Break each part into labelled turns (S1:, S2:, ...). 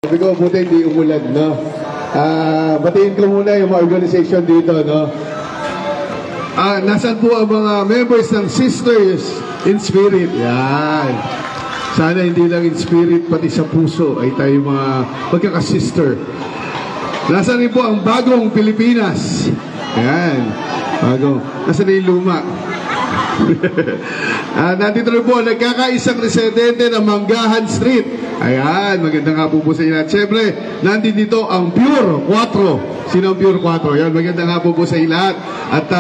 S1: Sabi ko, buti hindi umulan, no? Batiin ko muna yung mga organization dito, no? Nasaan po ang mga members ng Sisters in Spirit? Yan. Sana hindi lang in spirit, pati sa puso ay tayo mga magkakasister. Nasaan rin po ang bagong Pilipinas? Yan. Bagong. Nasaan na yung luma? Nandito rin po, nagkakaisang residente ng Manggahan Street. Ayan, maganda nga po sa inyo. At syempre, nandito ang Pure 4. Sino ang Pure 4? Ayan, maganda nga po sa lahat. At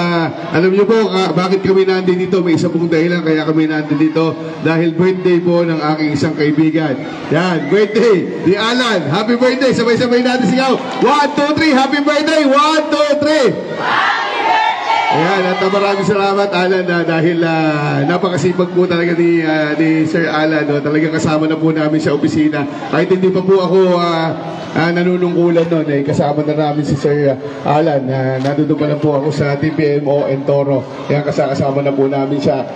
S1: alam niyo po, bakit kami nandito? May isa pong dahilan kaya kami nandito. Dahil birthday po ng aking isang kaibigan. Yan, birthday ni Alan. Happy birthday! Sabay-sabay natin sigaw. 1, 2, 3, happy birthday! 1, 2, 3! Ayan, at maraming salamat Alan dahil napakasipag po talaga ni Sir Alan, no? Talagang kasama na po namin sa opisina. Kahit hindi pa po ako nanunungkulan noon, kasama na namin si Sir Alan. Nandun pa lang po ako sa TPMO and Toro. Kaya kasama na po namin siya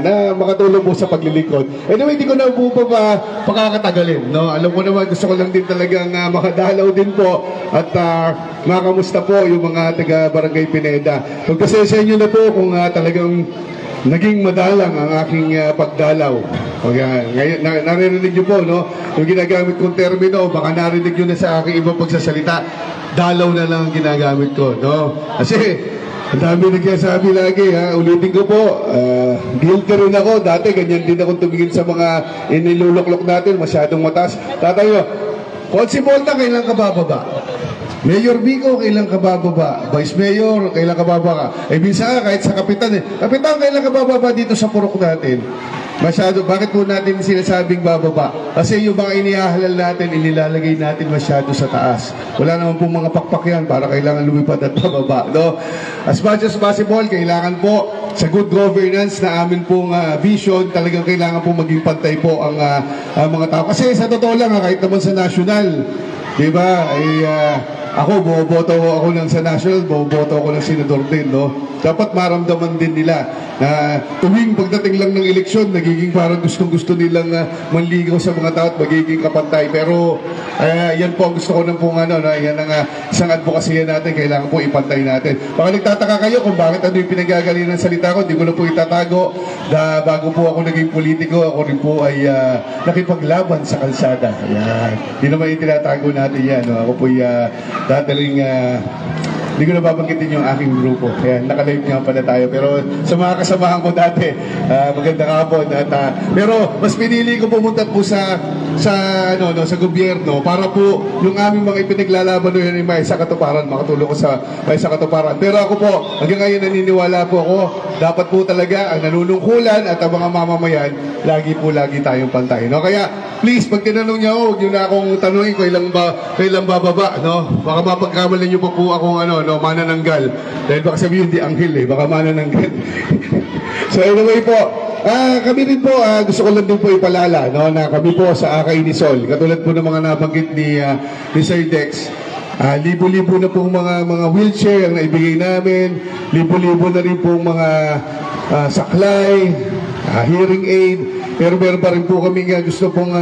S1: na makatulong po sa paglilingkod. Anyway, hindi ko na po pa pakakatagalin, no? Alam ko naman, gusto ko lang din talagang makadalaw din po at makamusta po yung mga taga Barangay Pineda. Pagpasensya nyo na po kung talagang naging madalang ang aking pagdalaw. Ngayon, naririnig nyo po, no? Yung ginagamit kong termino, baka narinig nyo na sa aking ibang pagsasalita. Dalaw na lang ang ginagamit ko, no? Kasi, ang dami nagsasabi lagi, ulitin ko po, guilty rin ako. Dati, ganyan din ako tumingin sa mga iniluluklok natin, masyadong mataas. Tatayo, Konsi Volta, kailan ka bababa? Mayor Vico, kailan ka bababa? Vice Mayor, kailan ka bababa? Minsan kahit sa Kapitan Kapitan, kailan ka bababa dito sa purok natin? Masyado, bakit po natin sinasabing bababa? Kasi yung mga inihahalal natin, inilalagay natin masyado sa taas. Wala naman pong mga pakpak yan para kailangan lumipad at bababa, no? As much as possible, kailangan po sa good governance na amin pong vision, talagang kailangan po maging pantay po ang mga tao. Kasi sa totoo lang, kahit naman sa national, di ba, ako, bumoboto ako sa national, bumoboto ako ng senador din, no? Dapat maramdaman din nila na tuwing pagdating lang ng eleksyon, nagiging parang gustong-gusto nilang manligaw sa mga tao at magiging kapantay. Pero, yan po ang gusto ko ng pong yan ang isang advocacy natin, kailangan po ipantay natin. Baka nagtataka kayo kung bakit ano yung pinagagaling ng salita ko, hindi ko na po itatago. Bago po ako naging politiko, ako rin po ay nakipaglaban sa kalsada. Ayan. Hindi naman itinatago natin yan, no? Ako po dati rin, hindi ko na babanggitin yung aking grupo. Kaya naka-live nga pala tayo. Pero sa mga kasamahan ko dati, magandang hapon. Pero mas pinili ko pumunta po sa gobyerno para po yung aming mga ipinaglalaban doon yung may sa katuparan, makatulong ko sa may sa katuparan. Pero ako po, hanggang ngayon naniniwala po ako, dapat po talaga ang nanunungkulan at ang mga mamamayan, lagi tayong pantay. No? Kaya please, pag tinanong niyo ako, huwag niyo na akong tanungin kailan bababa, no? Baka mapagkamalan niyo pa po akong manananggal. Dahil baka sabihin hindi anghel baka manananggal. So anyway po, kami rin po, gusto ko lang din po ipalala, no, na kami po sa Akay ni Sol, katulad po ng mga nabanggit ni Sir Dex, libo-libo na pong mga wheelchair ang naibigay namin, libo-libo na rin pong mga saklay, hearing aid, pero meron pa rin po kami gusto pong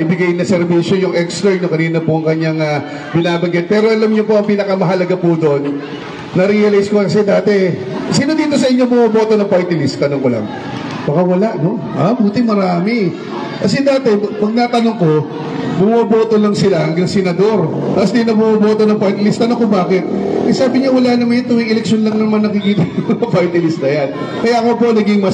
S1: ibigay na serbisyo, yung extra na kanina po ang kanyang binabanggit. Pero alam niyo po, ang pinakamahalaga po doon, na-realize ko kasi dati, sino dito sa inyo bumoboto ng party list? Tanong ko lang. Baka wala, no? Buti marami. Kasi dati, pag natanong ko, bumoboto lang sila hanggang senador. Tapos di na bumoboto ng party list. Tanong ko bakit? Sabi niya, wala naman yun. Tuwing eleksyon lang naman nakikita ng party list na yan. Kaya ako po naging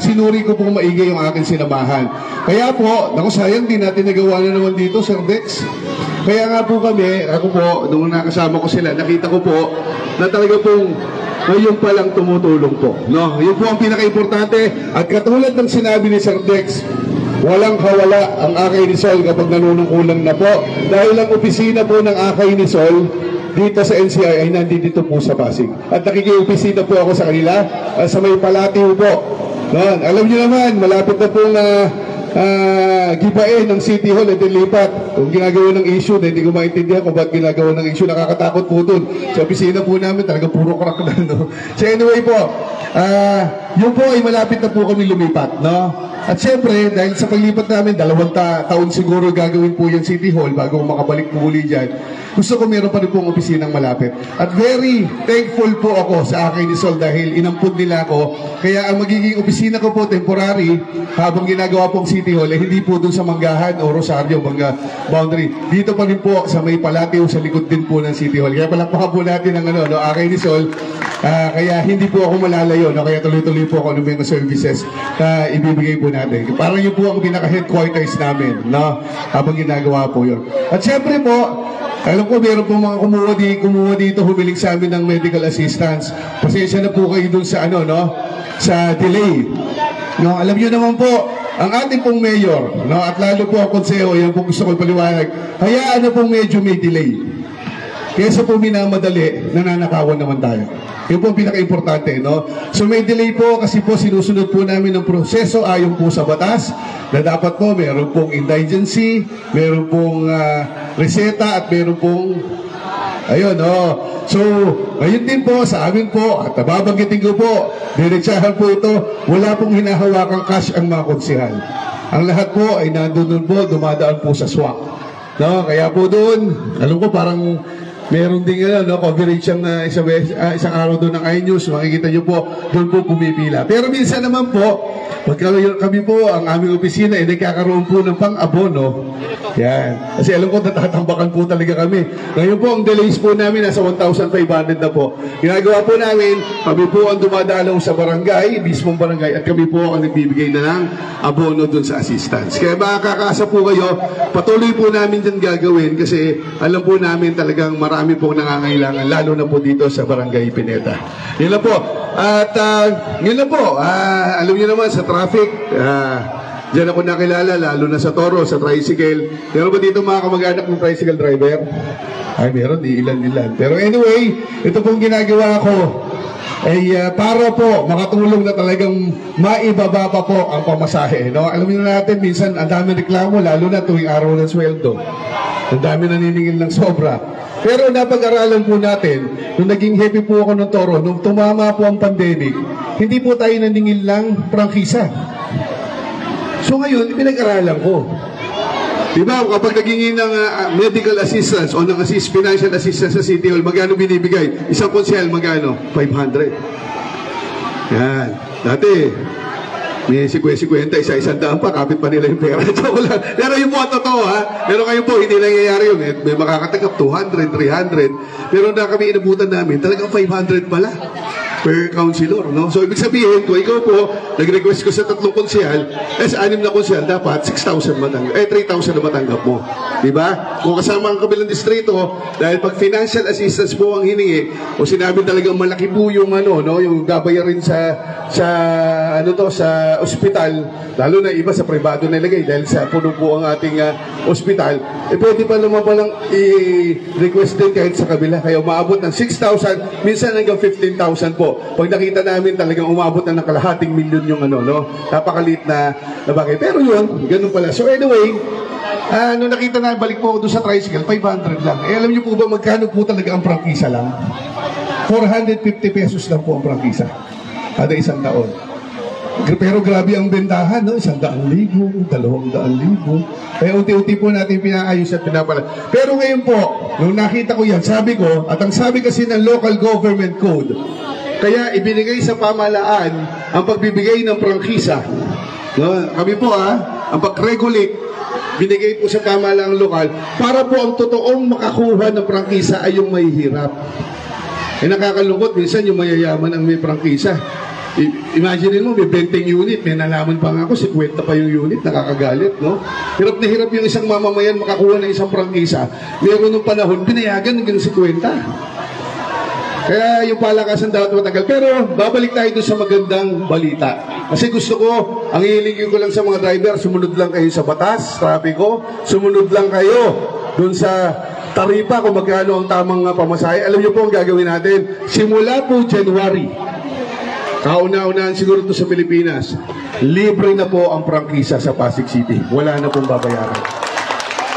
S1: sinuri ko pong maigay yung aking sinamahan. Kaya po, sayang din natin nagawa na naman dito, Sir Dex. Kaya nga po kami, ako po, nung nakasama ko sila, nakita ko po na talaga pong ngayon pa lang tumutulong po. No? Yun po ang pinaka-importante. At katulad ng sinabi ni Sir Dex, walang kawala ang Akay ni Sol kapag nanunungkulan na po. Dahil ang opisina po ng Akay ni Sol dito sa NCI ay nandito po sa Pasig. At nakikiupisina po ako sa kanila sa may Palatio po. Alam niyo naman, malapit na pong gibain ng City Hall at dilipat. kung ginagawa ng issue na hindi ko maintindihan kung ba't ginagawa ng issue, nakakatakot po dun. Sa opisina po namin, talaga puro crack na, no? So anyway po, yun po ay malapit na po kami lumipat, no? At siyempre, dahil sa paglipat namin, 2 taon siguro gagawin po yung City Hall bago makabalik po uli dyan. Gusto ko meron pa rin pong opisinang malapit. At very thankful po ako sa akin ni Sol dahil inampun nila ako. Kaya ang magiging opisina ko po temporary habang ginagawa pong City Hall, hindi po dun sa Manggahan o Rosario, Mangga boundary. Dito pa rin po sa may Palateo, sa likod din po ng City Hall. Kaya palakpakan po natin ang akin ni Sol. Kaya hindi po ako malalayo, no? Kaya tuloy-tuloy po ako ng mga services na ibibigay po natin. Parang yun po ang pinaka-headquarters namin, no? Habang ginagawa po yun. At syempre po, alam ko meron po mga kumuha dito humiling sa amin ng medical assistance. Pasensya na po kayo dun sa sa delay. No, alam niyo naman po, ang ating pong mayor, no, at lalo po ang konseho, yan po gusto ko paliwanag. Hayaan na pong medyo may delay. Kesa po minamadali, nananakawan naman tayo. Yun po ang pinaka-importante, no? So may delay po kasi po sinusunod po namin ng proseso ayon po sa batas na dapat po meron pong indigency, meron pong reseta at meron pong ayun, no? So, ngayon din po sa amin po at babanggitin ko po, diretsahan po ito, wala pong hinahawakang cash ang mga konsehal. Ang lahat po ay nandun po, dumadaan po sa swak. No? Kaya po doon, alam ko parang meron din coverage ang isang araw doon ng iNews. Makikita nyo po, doon po pumipila. Pero minsan naman po, pag kami po, ang aming opisina, nagkakaroon po ng pang-abono. Yan. Kasi alam ko, natatambakan po talaga kami. Ngayon po, ang delays po namin, nasa 1,500 na po. Ginagawa po namin, kami po ang dumadalaw sa barangay, mismong barangay, at kami po ang nagbibigay na ng abono doon sa assistance. Kaya makakasa po kayo, patuloy po namin dyan gagawin kasi alam po namin talagang marami pong nangangailangan, lalo na po dito sa Barangay Pineta. Yun lang po. At yun lang po. Alam niyo naman sa traffic, diyan ako nakilala, lalo na sa Toro, sa tricycle. Meron ba dito mga kamag-anak ng tricycle driver? Ay, meron. Ilan. Pero anyway, ito pong ginagawa ko ay para po makatulong na talagang maibaba pa po ang pamasahe. No? Alam niyo natin, minsan ang dami reklamo, lalo na tuwing araw ng sweldo. Ang dami naniningil ng sobra. Pero napag-aralan po natin, nung naging happy po ako ng Toro, nung tumama po ang pandemic, hindi po tayo naningil ng prangkisa. So ngayon, pinag-aralan ko. Diba, kapag nagingin ng medical assistance o ng financial assistance sa City Hall, magkano binibigay? Isang konsehal, magkano? 500. Yan. Dati, may 50, isa-isang daan pa, kapit pa nila yung pera. Pero yung po, totoo ha. Pero kayo po, hindi nangyayari yun. May makakatagap 200, 300. Pero na kami inabutan namin, talagang 500 pala per councilor, no? So, ibig sabihin, kung ikaw po, nag-request ko sa 3 konsehal, sa 6 na konsehal, dapat 6,000 matanggap, 3,000 na matanggap mo. Diba? Kung kasama ang kabilang distrito, dahil pag financial assistance po ang hiningi, o sinabi talagang malaki po yung yung gabayarin sa ospital, lalo na iba sa privado na ilagay, dahil sa puno po ang ating ospital, pwede pa naman palang i-request din kahit sa kabila. Kaya umaabot ng 6,000, minsan hanggang 15,000 po. Pag nakita namin talagang umabot na ng kalahating milyon yung napakaliit na bagay. Pero yun, ganun pala. So anyway, nung nakita na, balik po ako doon sa tricycle, 500 lang. Alam niyo po ba magkano po talaga ang prangkisa lang? 450 pesos lang po ang prangkisa. Kada isang taon. Pero grabe ang bentahan, no? 100,000, 200,000. Kaya unti-unti po natin pinaayos at pinapala. Pero ngayon po, nung nakita ko yan, sabi ko, at ang sabi kasi ng Local Government Code, kaya ibinigay sa pamahalaan ang pagbibigay ng prangkisa. No? Kami po ang pag-regulate, binigay po sa pamahalaang lokal para po ang totoong makakuha ng prangkisa ay yung may hirap. Nakakalungkot, minsan yung mayayaman ang may prangkisa. Imagine mo, may 20 unit, may nalaman pa nga ako, 50 pa yung unit, nakakagalit, no? Hirap na hirap yung isang mamamayan makakuha ng isang prangkisa. Meron ng panahon, pinayagan ng 50. Kaya yung palakasan dapat matagal. Pero babalik tayo doon sa magandang balita. Kasi gusto ko, ang hihiling ko lang sa mga driver, sumunod lang kayo sa batas, trapiko, sumunod lang kayo doon sa taripa kung magkano ang tamang pamasahe. Alam niyo po ang gagawin natin. Simula po January, kauna-unahan siguro ito sa Pilipinas, libre na po ang prangkisa sa Pasig City. Wala na pong babayaran.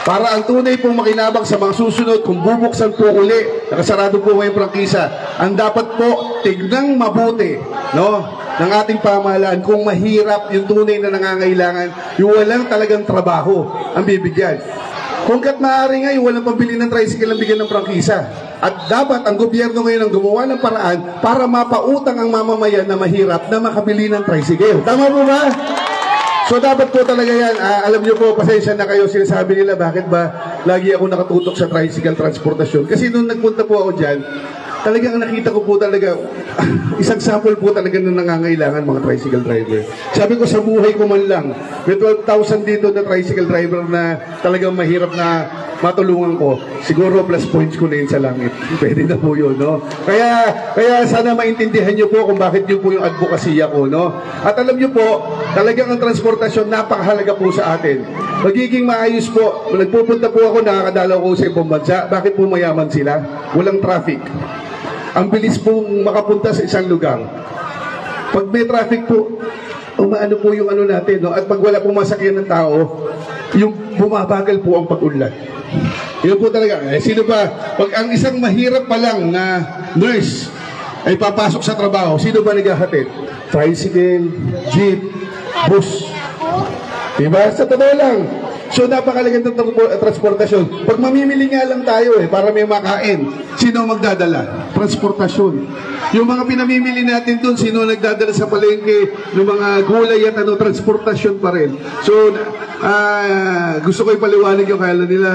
S1: Para ang tunay pong makinabang sa mga susunod, kung bubuksan po uli, nakasarado po ngayong prangkisa, ang dapat po tignang mabuti, no, ng ating pamahalaan kung mahirap yung tunay na nangangailangan, yung walang talagang trabaho ang bibigyan. Kung kat maaari nga, yung walang pambili ng tricycle ang bigyan ng prangkisa. At dapat ang gobyerno ngayon ang gumawa ng paraan para mapautang ang mamamayan na mahirap na makabili ng tricycle. Tama po ba? So dapat po talaga yan, alam nyo po, pasensya na kayo, sinasabi nila, bakit ba lagi ako nakatutok sa tricycle transportasyon? Kasi nung nagpunta po ako dyan, talagang nakita ko po talaga, isang sample po talaga na nangangailangan mga tricycle driver. Sabi ko sa buhay ko man lang, may 12,000 dito na tricycle driver na talagang mahirap na matulungan ko, siguro plus points ko na yun sa langit. Pwede na po yun, no? Kaya sana maintindihan nyo po kung bakit yun po yung advokasya ko, no? At alam nyo po, talagang ang transportasyon napakahalaga po sa atin. Magiging maayos po. Nagpupunta po ako, nakakadalaw ko sa ibang bansa. Bakit po mayaman sila? Walang traffic. Ang bilis pong makapunta sa isang lugar. Pag may traffic po, umaano po yung ano natin, no? At pag wala pong masakyan ng tao, yung bumabagal po ang pag-unlad. Yun po talaga. Sino ba? Pag ang isang mahirap pa lang na nurse ay papasok sa trabaho, sino ba naghahatid? Tricycle, jeep, bus. Diba? Sa totoo lang. So napakalagang transportasyon. Pag mamimili nga lang tayo para may makain, sino magdadala? Transportasyon. Yung mga pinamimili natin doon, sino nagdadala sa palengke ng mga gulay at transportasyon pa rin. So gusto ko ipaliwanag yung kaya nila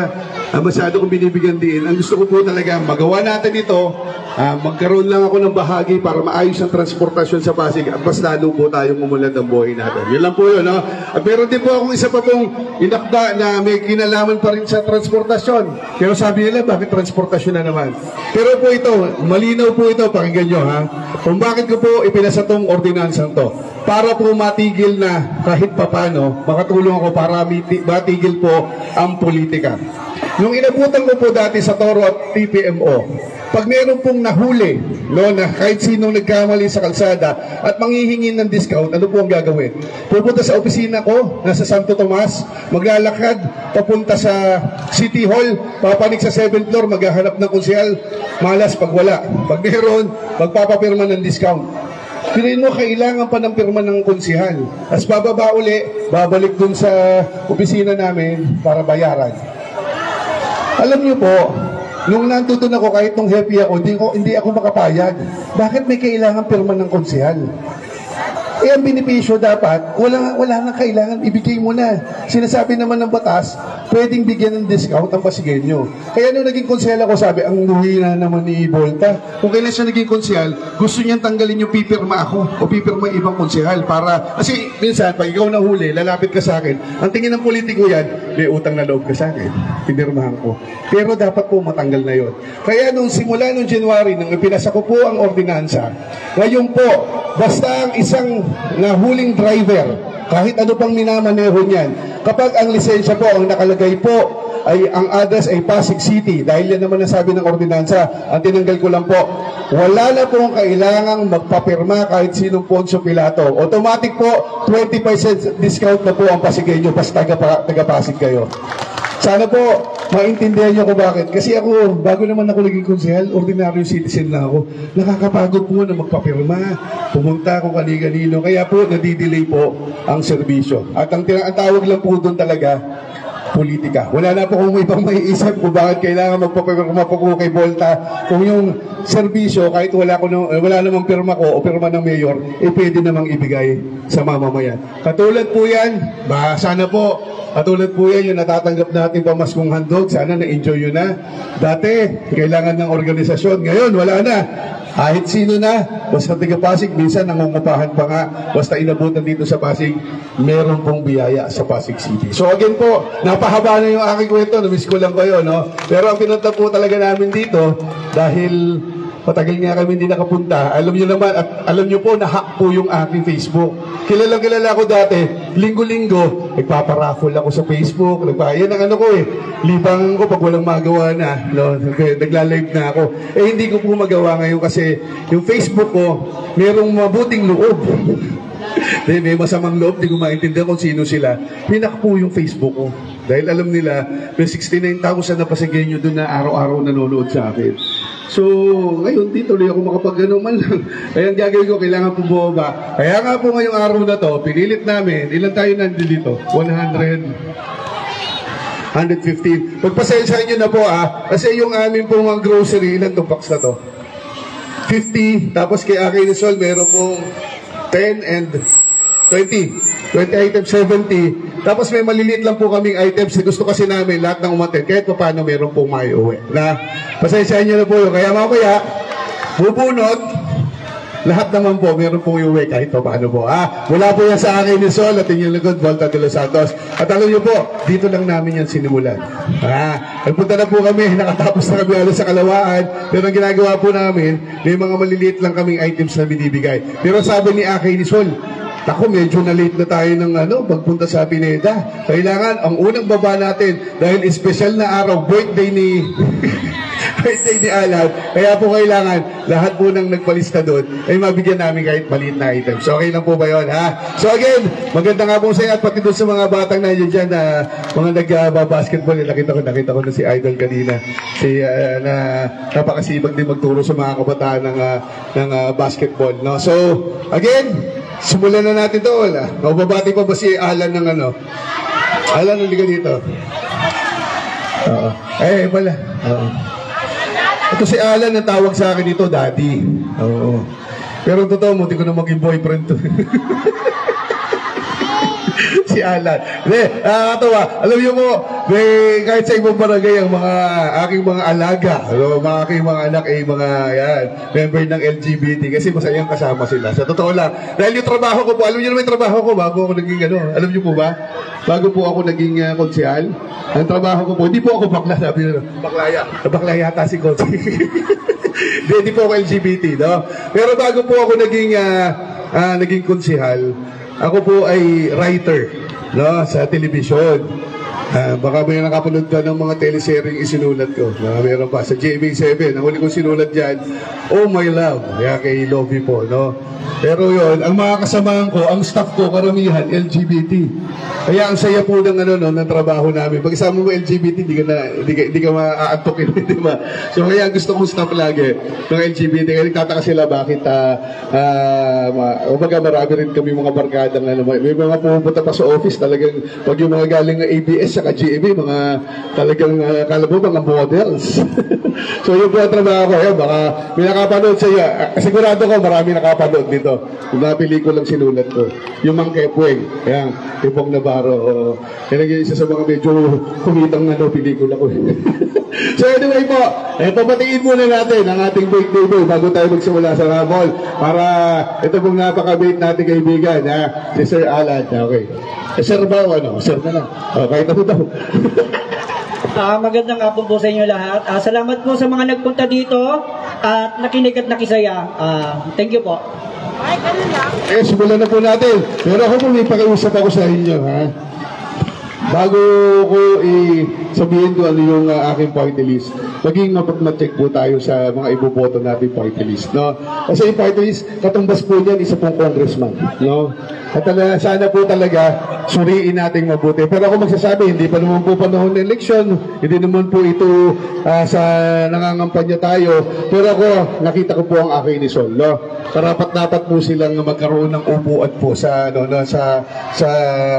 S1: masyado kong binibigyan din. Ang gusto ko po talaga magawa natin ito, magkaroon lang ako ng bahagi para maayos ang transportasyon sa Pasig at mas lalo po tayong umulad ng buhay natin. Yun lang po yun, no? At meron din po akong isa pa pong inakda na may kinalaman pa rin sa transportasyon. Pero sabi nila, bakit transportasyon na naman? Pero po ito, malinaw po ito, pakinggan nyo ha, kung bakit ko po ipinasa tong ordinansang to. Para po matigil na kahit papano, makatulong ako para matigil po ang politika. Nung inabutan ko po dati sa Toro at TPMO, pag meron pong nahuli, no, na kahit sinong nagkamali sa kalsada at manghihingi ng discount, ano po ang gagawin? Pupunta sa opisina ko, nasa Santo Tomas, maglalakad, papunta sa City Hall, papanik sa 7th floor, maghahanap ng konsyal, malas pag wala. Pag meron, magpapapirma ng discount. Pinuin mo, kailangan pa ng pirma ng konsihal. As bababa uli, babalik dun sa opisina namin para bayaran. Alam niyo po, nung nandun ako, kahit nung happy ako, hindi ako makapayag. Bakit may kailangan pirma ng konsihal? Eh, ang benepisyo dapat, wala nang kailangan, ibigay mo na. Sinasabi naman ng batas, pwedeng bigyan ng discount ang Pasigueño. Kaya nung naging konsehal ako, sabi, ang luhi na naman ni Volta. Kung kailan siya naging konsehal, gusto niyang tanggalin yung pipirma ako o pipirma ibang konsehal para, kasi minsan, pag ikaw nahuli, lalapit ka sa akin, ang tingin ng politiko yan, may utang na loob ka sa akin. Pinirmahan ko. Pero dapat po matanggal na yon. Kaya nung simula nung January, nung ipinasa ko po ang ordinansa, ngayon po, basta ang isang nahuling driver, kahit ano pang minamaneho niyan, kapag ang lisensya po, ang nakalagay po, ay ang address ay Pasig City, dahil yan naman ang sabi ng ordinansa, ang tinanggal ko lang po, wala na pong kailangang magpapirma kahit sinong Poncio Pilato. Automatic po, 20% discount na po ang Pasigueño, basta taga-Pasig kayo. Sana po, maintindihan niyo ko bakit. Kasi ako, bago naman ako naging konsehal, ordinary citizen na ako. Nakakapagod po na magpapirma, pumunta ako kani-kanino. Kaya po, nadidelay po ang serbisyo. At ang tawag lang po doon talaga, politika. Wala na po kung ibang maiisip kung bakit kailangan magpapirma po kay Volta. Kung yung serbisyo, kahit wala namang pirma ko o pirma ng mayor, pwede namang ibigay sa mamamayan. Katulad po yan, sana po, katulad po yan, yung natatanggap natin pamaskong handog, sana na-enjoy yun na. Dati, kailangan ng organisasyon. Ngayon, wala na. Kahit sino na, basta taga Pasig, minsan nangungupahan pa nga, basta inabutan dito sa Pasig, meron pong biyaya sa Pasig City. So again po, napahaba na yung aking kwento, namiss ko lang kayo, no? Pero ang pinunta po talaga namin dito, dahil patagal nga kami hindi nakapunta, alam nyo naman, at alam nyo po, na-hack po yung aking Facebook. Kilala ko dati, linggo-linggo, nagpaparaffle ako sa Facebook, yan ang ano ko libangan ko pag walang magawa na, no? Nagla-live na ako. Hindi ko po magawa ngayon kasi yung Facebook ko, merong mabuting loob. May masamang loob, di ko maintindihan kung sino sila. Hinak po yung Facebook ko. Dahil alam nila, may 69,000 na pasigyenyo doon na araw-araw nanonood sa akin. So, ngayon, di tuloy ako makapag-ano man lang. Kaya ang gagawin ko, kailangan po bumaba. Kaya nga po ngayong araw na to, pinilit namin, ilan tayo nandito? 115. Pagpasensya nyo na po kasi yung amin pong mga grocery, ilan itong box na to? 50. Tapos kay Akin Sol, meron pong 10 and 20. 20 items, 70. Tapos may maliliit lang po kaming items. Gusto kasi namin lahat ng umatin. Kahit pa paano meron pong may uwi. Na, pasensyahan nyo na po yun. Kaya mamaya, bubunot. Lahat naman po, meron pong uwi kahit pa paano po. Wala po yan sa Akin ni Sol at inyong lingkod, Volta de los Santos. At alam nyo po, dito lang namin yan sinimulan. Nagpunta na po kami, nakatapos na kami alas sa Kalawaan. Pero ang ginagawa po namin, may mga maliliit lang kaming items na binibigay. Pero sabi ni Akin ni Sol, ako, medyo na-late na tayo ng pagpunta sa Pineda. Kailangan, ang unang baba natin, dahil espesyal na araw, birthday ni Alan, kaya po kailangan, lahat po nang nagpalista doon, ay mabigyan namin kahit maliit na item. So, okay lang po ba yun, So, again, maganda nga po sa at pati doon sa mga batang na yun dyan, na mga nag-basketball, nakita ko na si Idol kanina, na napakasibag din magturo sa mga kabataan ng basketball, no? So, again, simulan na natin ito. Mababati pa ba si Alan ng Alan, halika dito. Pala. Ito si Alan, ang tawag sa akin dito, Daddy. Oo. Pero totoo, muti ko na maging boyfriend to. Si Alan. Hindi, nakakatawa. Alam niyo po, kahit sa ibang barangay, ang mga aking mga alaga, mga aking mga anak ay mga member ng LGBT kasi masayang kasama sila. Sa totoo lang. Dahil yung trabaho ko po, alam niyo naman yung trabaho ko bago ako naging alam niyo po ba? Bago po ako naging konsyal, ang trabaho ko po, hindi po ako bakla, sabi nyo, bakla yata si Coach. Hindi po ako LGBT, no? Pero bago po ako naging konsyal, ako po ay writer, no, sa telebisyon. Baka may nakapanood ka ng mga teleseryeng isinulat ko. Meron pa sa GMA7. Ang huli kong sinulat dyan, Oh My Love. Kaya kay Lovie po, no? Pero yon, ang mga kasamahan ko, ang staff ko, karamihan, LGBT. Kaya ang saya po ng, ng trabaho namin. Pag isama mo LGBT, di ka maaantokin, di ba? So kaya gusto kong staff lagi ng LGBT. Kaya nagtataka sila bakit, umaga marami rin kami mga barkada na naman. May mga pumunta pa sa office, talagang pag yung mga galing ng ABS sa GMA, mga talagang kalabo, mga models. So yun po ang trabaho ko. Baka may nakapanood sa iyo. Sigurado ko marami nakapanood dito. Yung mga pelikulang sinulat ko. Yung Mang Kepweng. Ayan, Kepong Navarro. Yan ang isa sa mga medyo kumitang pelikula ko. So anyway po, papatiin muna natin ang ating birthday boy bago tayo magsimula sa Ramol. Para ito pong napaka-bait natin kaibigan, si Sir Alan. Okay. Sir ba o Sir na lang. Kahit ako daw.
S2: Magandang hapon po sa inyo lahat. Salamat po sa mga nagpunta dito at nakinig at nakisaya. Thank you po.
S1: Simulan na po natin. Pero ako po may pakiusap ako sa inyo, bago ko sabihin ko ano yung aking party list, maging mapag-check po tayo sa mga iboboto natin party list, no? Kasi yung party list, katumbas po niyan, isa pong congressman, no? At sana po talaga suriin natin mabuti. Pero ako magsasabi, hindi pa naman po panahon ng eleksyon, hindi naman po ito sa nangangampanya tayo. Pero ako, nakita ko po ang aking ni Sol, no? Karapat-dapat po silang magkaroon ng upuan po sa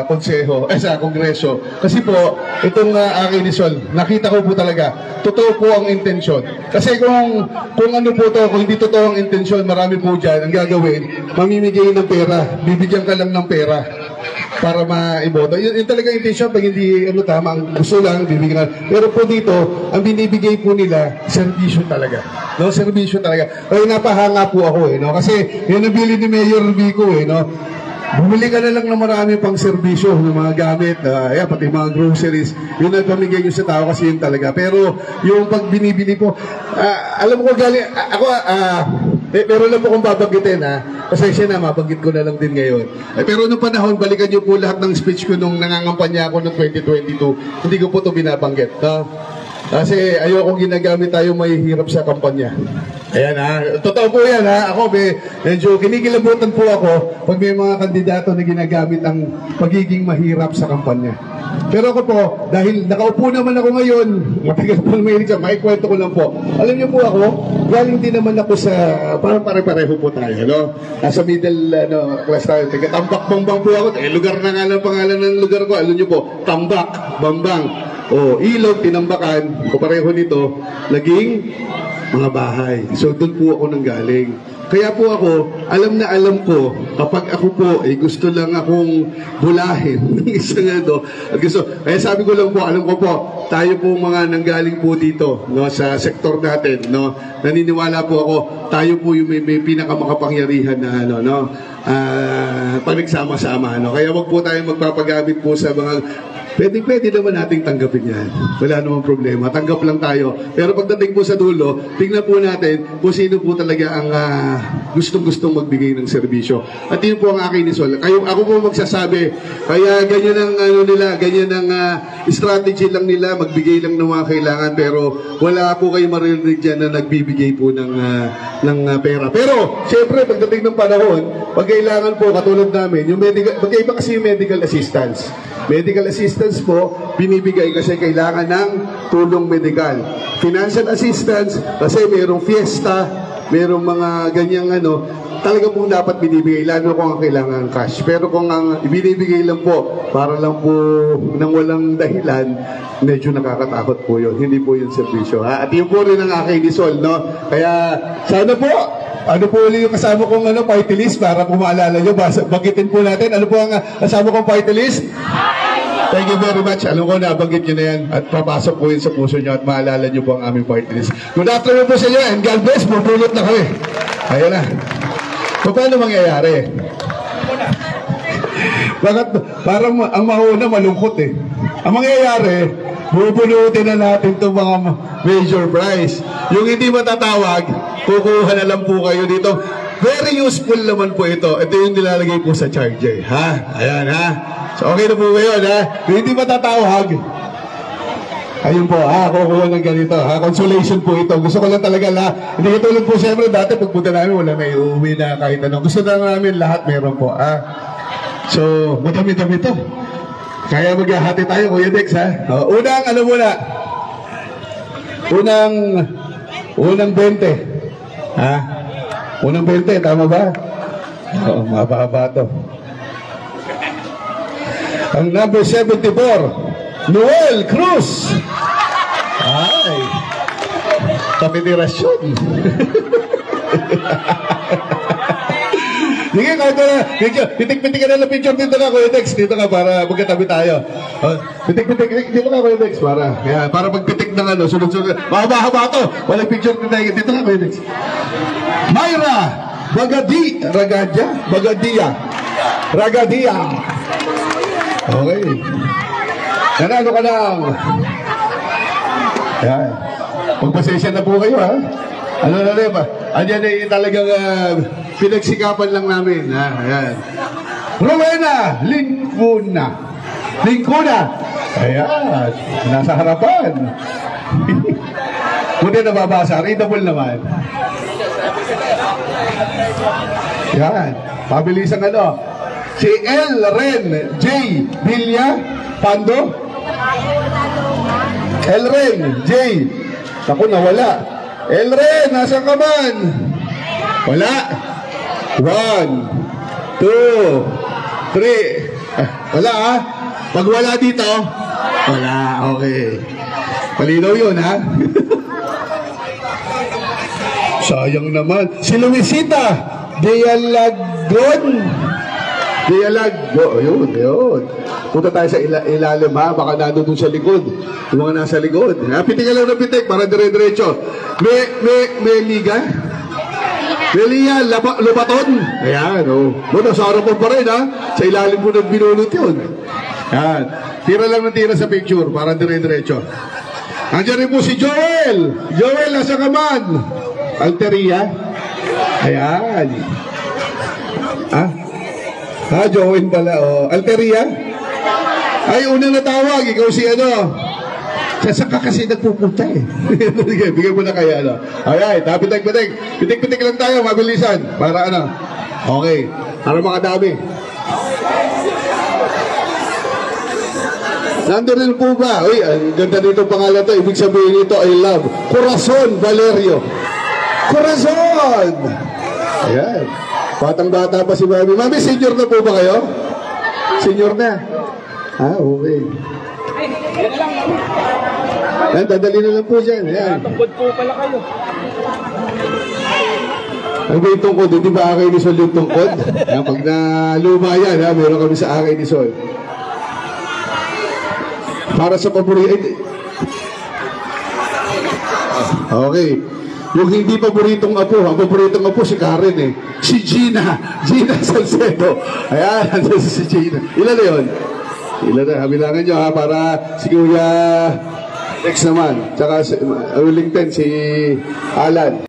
S1: konseho, sa kongreso. Kasi po, itong aking ni Sol, nakita ko po talaga, totoo po ang intensyon. Kasi kung ano po to, kung hindi totoo ang intensyon, marami po dyan ang gagawin, mamimigay ng pera, bibigyan ka lang ng pera para maiboto. Yun talaga intention, pag hindi tama, ang gusto lang, bibigyan. Pero po dito, ang binibigay po nila, serbisyo talaga. No, serbisyo talaga. Kaya napahanga po ako, no? Kasi yun ang bili ni Mayor Vico, no? Bumili ka na lang ng marami pang serbisyo ng mga gamit, pati mga groceries, yun ang pamigay nyo sa tao kasi yun talaga. Pero yung pag binibili po, alam ko galing, ako, pero lang po kung babanggitin, pasensya na, mabanggit ko na lang din ngayon. Pero nung panahon, balikan nyo po lahat ng speech ko nung nangangampanya ako noong 2022, hindi ko po ito binabanggit. Kasi ayoko ginagamit tayo may hirap sa kampanya. Ayan totoo po yan Ako medyo kinikilabutan po ako pag may mga kandidato na ginagamit ang pagiging mahirap sa kampanya. Pero ako po, dahil nakaupo naman ako ngayon, matagal po mahilig siya, maikwento ko lang po. Alam niyo po ako, galing din naman ako sa, parang pare-pareho po tayo, no? Nasa middle class tayo. Tambak Bambang po ako. Lugar na nga lang pangalan ng lugar ko. Alam niyo po, Tambak Bambang. Ilog, Tinambakan, pareho nito, naging mga bahay. So, doon po ako nanggaling. Kaya po ako, alam na alam ko, kapag ako po, gusto lang akong bulahin ng isang kaya sabi ko lang po, alam ko po, tayo po mga nanggaling po dito, no, sa sektor natin, no, naniniwala po ako, tayo po yung may pinakamakapangyarihan na, pag nagsama-sama, kaya wag po tayo magpapagamit po sa mga pwede naman nating tanggapin yan. Wala namang problema. Tanggap lang tayo. Pero pagdating po sa dulo, tingnan po natin kung sino po talaga ang gustong-gustong magbigay ng serbisyo. At yun po ang aking nisol. Ako po magsasabi, kaya ganyan ang ganyan ang strategy lang nila, magbigay lang ng mga kailangan, pero wala po kayo maririnig dyan na nagbibigay po ng pera. Pero, syempre, pagdating ng panahon, pag kailangan po, katulad namin, yung magkaiba kasi yung medical assistance. Medical assistance po, binibigay kasi kailangan ng tulong medikal. Financial assistance, kasi mayroong fiesta, mayroong mga ganyang talaga pong dapat binibigay, lalo kung ang kailangan cash. Pero kung ang binibigay lang po, para lang po nang walang dahilan, medyo nakakatakot po yun. Hindi po yun serbisyo. At yun po rin ang aking isol, no? Kaya, sana po, po ulit yung kasama kong party list para kung maalala nyo, banggitin po natin. Ano po ang kasama kong party list? Thank you very much. Alam ko, nabanggit nyo na yan at papasok po yun sa puso nyo at maalala nyo po ang aming party list. Good afternoon po sa inyo and God bless. Pupulot na kami. Ayan na. Paano mangyayari? Bakit? Parang ang mauna malungkot eh. Ang mangyayari, bubunutin na natin itong mga major prize. Yung hindi matatawag, kukuha na lang po kayo dito. Very useful naman po ito. Ito yung nilalagay po sa charger. Ayan So okay na po ngayon Yung hindi matatawag, ayun po kukuha ng ganito consolation po ito. Gusto ko lang talaga hindi katulad po siyempre dati pagpunta namin wala na iuwi na kahit anong. Gusto na namin lahat meron po So madami-dami to. Kaya maghahati tayo Kuya Dex Unang muna? Unang 20 Unang 20, tama ba? Oo, mababa to. Ang number 74, Noel Cruz. Ay, kapiterasyon. Sige, kahit na, pitik-pitik ka na lang picture dito ka, Kuya Dex. Dito ka para magkatabi tayo. Pitik-pitik, dito ka, Kuya Dex. Para pagpitik ng sunod-sunod. Mahaba-haba to. Walang picture dito ka, Kuya Dex. Myra Ragadia. Okay. Nanalo ka lang. Yan. Pagpasensya na po kayo, Ano na rin ba? Anyan talagang pinagsikapan lang namin. Ayan. Rowena Lincuna. Ayan. Nasa harapan. Buti nababasa. Readable naman. Yan. Pabilisan Si Elren J. Villa Pando. Elren J. Ako nawala. Elren, nasa ka man? Wala. 1, 2, 3. Wala Pag wala dito, wala. Okay. Palinaw yun Sayang naman. Si Luisita Dialagon. Yun. Punta tayo sa ilalim baka nandun sa likod. Yung mga nasa likod. Pitik ka lang ng pitik para dire-diretso. May liga? Melia Lubaton. Ayan, sa harapan pa rin Sa ilalim po ng binunot yun. Ayan. Tira lang ng tira sa picture para dire-diretso. Andiyan rin po si Joel. Joel, nasa kaman. Alteria. Ayan. Joel pala. Alteria. Ay, unang natawag. Ikaw si Saan ka kasi nagpupunta eh? Sige, bigyan mo na kaya ano. Ayan, pitik-pitik. Pitik-pitik lang tayo, mabilisan. Para ano? Okay. Para makadami. Nandun rin po ba? Uy, ang ganda nito pangalan to. Ibig sabihin nito, I love. Corazon Valerio. Corazon! Ayan. Batang-bata pa si Mami. Mami, senior na po ba kayo? Senior na. Ah, okay. Ayan, dadali na lang po dyan. Ayan.
S2: Tungkod po pala kayo.
S1: Ang may tungkod, di ba Akay ni Sol yung tungkod? Ayan, pag naluma yan, ha, meron kami sa Akay ni Sol. Para sa paborito. Okay. Yung hindi paboritong apo, ang paboritong apo si Karen eh. Si Gina. Gina Salcedo. Ayan, nandun si Gina. Ilan na yun? Ilan na, habilangan nyo ha, para si Kuya Rex naman. Tsaka si Wellington, si Alan.